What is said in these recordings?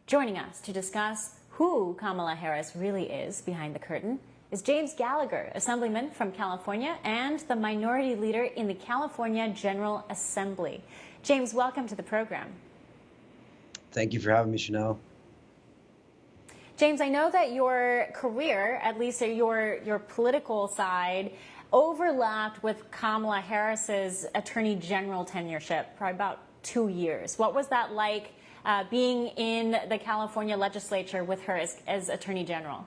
Joining us to discuss who Kamala Harris really is behind the curtain is James Gallagher, Assemblyman from California and the Minority Leader in the California General Assembly. James, welcome to the program. Thank you for having me, Chanel. James, I know that your career, at least your political side, overlapped with Kamala Harris's Attorney General tenureship for about 2 years. What was that like being in the California legislature with her as Attorney General?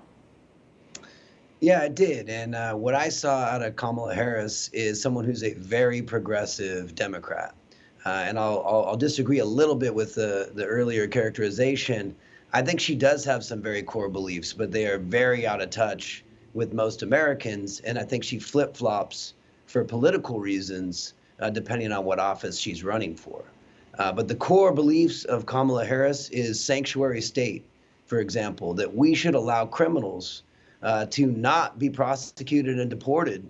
Yeah, it did. And what I saw out of Kamala Harris is someone who's a very progressive Democrat. And I'll disagree a little bit with the earlier characterization. I think she does have some very core beliefs, but they are very out of touch with most Americans. And I think she flip-flops for political reasons, depending on what office she's running for. But the core beliefs of Kamala Harris is sanctuary state, for example, that we should allow criminals to not be prosecuted and deported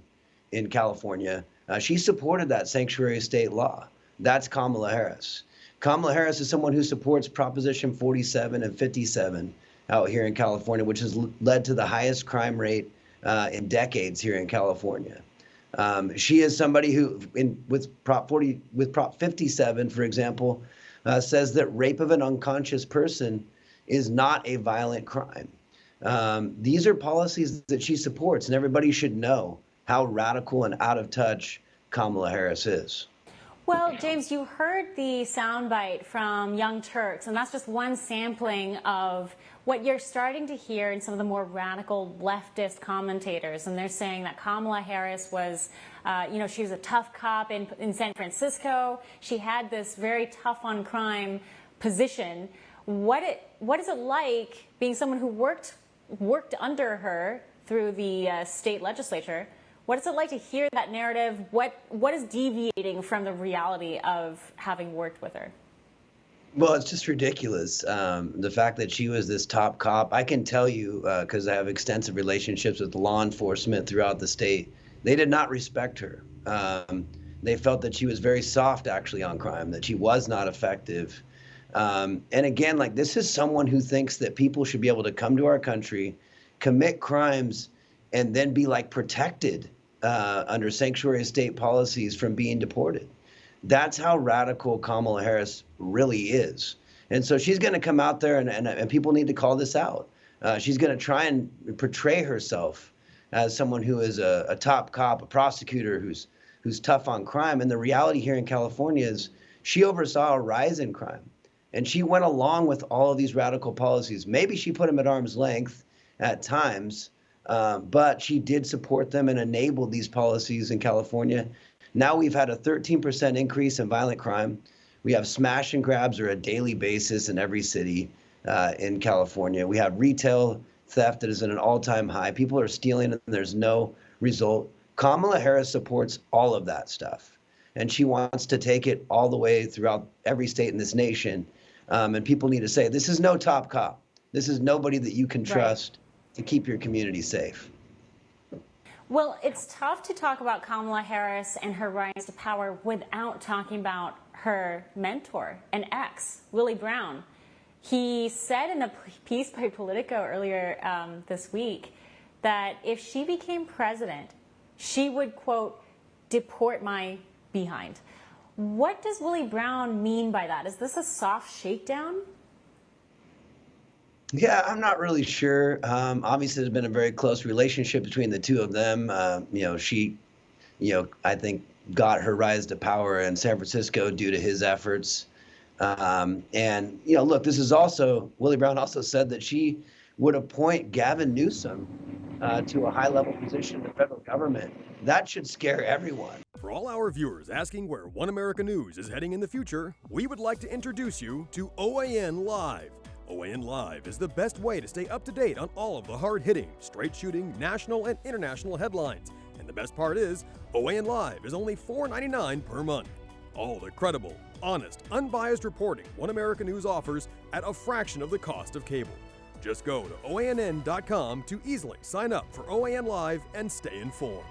in California. She supported that sanctuary state law. That's Kamala Harris. Kamala Harris is someone who supports Proposition 47 and 57 out here in California, which has led to the highest crime rate in decades here in California. She is somebody who, with Prop 57, for example, says that rape of an unconscious person is not a violent crime. These are policies that she supports, and everybody should know how radical and out of touch Kamala Harris is. Well, James, you heard the soundbite from Young Turks, and that's just one sampling of what you're starting to hear in some of the more radical leftist commentators. And they're saying that Kamala Harris was, she was a tough cop in San Francisco. She had this very tough on crime position. What is it like being someone who worked under her through the state legislature? What is it like to hear that narrative? What is deviating from the reality of having worked with her? Well, it's just ridiculous. The fact that she was this top cop, I can tell you, because I have extensive relationships with law enforcement throughout the state, they did not respect her. They felt that she was very soft, actually, on crime, that she was not effective. And again, like, this is someone who thinks that people should be able to come to our country, commit crimes, and then be like protected under sanctuary state policies from being deported. That's how radical Kamala Harris really is. And so she's going to come out there and people need to call this out. She's going to try and portray herself as someone who is a top cop, a prosecutor who's tough on crime. And the reality here in California is she oversaw a rise in crime. And she went along with all of these radical policies. Maybe she put them at arm's length at times, but she did support them and enabled these policies in California. Now we've had a 13% increase in violent crime. We have smash and grabs are a daily basis in every city in California. We have retail theft that is at an all-time high. People are stealing and there's no result. Kamala Harris supports all of that stuff. And she wants to take it all the way throughout every state in this nation. And people need to say, this is no top cop. This is nobody that you can trust to keep your community safe. Well, it's tough to talk about Kamala Harris and her rise to power without talking about her mentor and ex, Willie Brown. He said in a piece by Politico earlier this week that if she became president, she would, quote, deport my behind. What does Willie Brown mean by that? Is this a soft shakedown? Yeah, I'm not really sure. Obviously, there's been a very close relationship between the two of them. She, I think got her rise to power in San Francisco due to his efforts. Look, this is also, Willie Brown also said that she would appoint Gavin Newsom to a high-level position in the federal government. That should scare everyone. For all our viewers asking where One America News is heading in the future, we would like to introduce you to OAN Live. OAN Live is the best way to stay up to date on all of the hard-hitting, straight-shooting, national and international headlines. And the best part is, OAN Live is only $4.99 per month. All the credible, honest, unbiased reporting One America News offers at a fraction of the cost of cable. Just go to OANN.com to easily sign up for OAN Live and stay informed.